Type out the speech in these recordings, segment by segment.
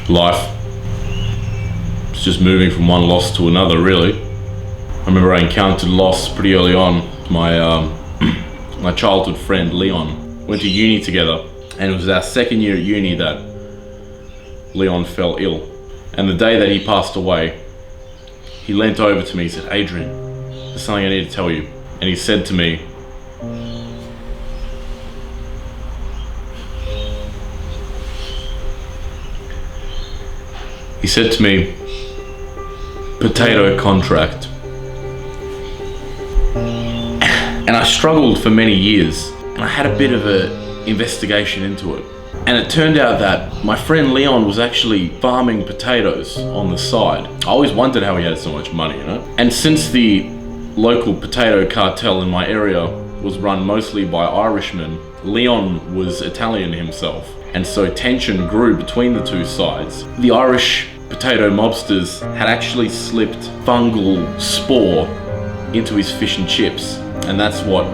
life. It's just moving from one loss to another, really. I remember I encountered loss pretty early on. My childhood friend Leon went to uni together, and it was our second year at uni that Leon fell ill. And the day that he passed away, he leant over to me and said, "Adrian, there's something I need to tell you." And he said to me, "Potato contract." And I struggled for many years, and I had a bit of an investigation into it. And it turned out that my friend Leon was actually farming potatoes on the side. I always wondered how he had so much money, you know? And since the local potato cartel in my area was run mostly by Irishmen, Leon was Italian himself. And so tension grew between the two sides. The Irish potato mobsters had actually slipped fungal spore into his fish and chips. And that's what,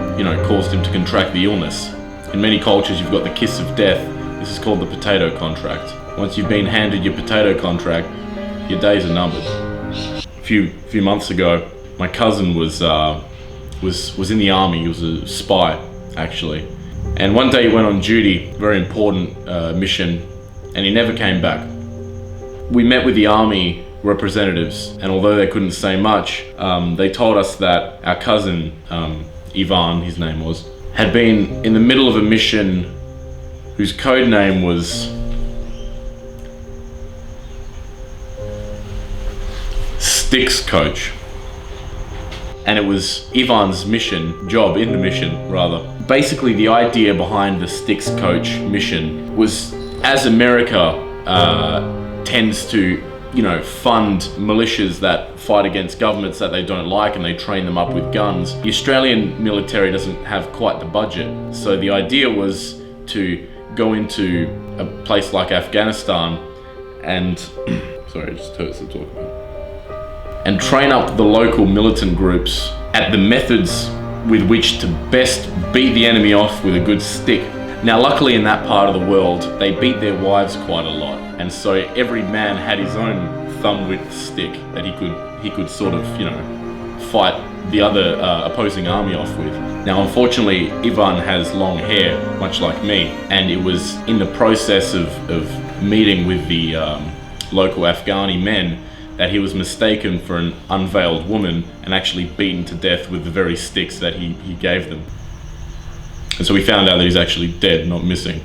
caused him to contract the illness. In many cultures, you've got the kiss of death. This is called the potato contract. Once you've been handed your potato contract, your days are numbered. A few months ago, my cousin was in the army. He was a spy, actually. And one day he went on duty, very important mission, and he never came back. We met with the army representatives, and although they couldn't say much, they told us that our cousin, Ivan, his name was, had been in the middle of a mission whose code name was Sticks Coach. And it was Ivan's job in the mission, rather. Basically, the idea behind the Sticks Coach mission was, as America tends to fund militias that fight against governments that they don't like, and they train them up with guns. The Australian military doesn't have quite the budget. So the idea was to go into a place like Afghanistan and, sorry, it just hurts to talk about, and train up the local militant groups at the methods with which to best beat the enemy off with a good stick. Now, luckily in that part of the world, they beat their wives quite a lot. And so every man had his own thumb-width stick that he could sort of, fight the other opposing army off with. Now, unfortunately, Ivan has long hair, much like me, and it was in the process of meeting with the local Afghani men that he was mistaken for an unveiled woman and actually beaten to death with the very sticks that he gave them. And so we found out that he's actually dead, not missing.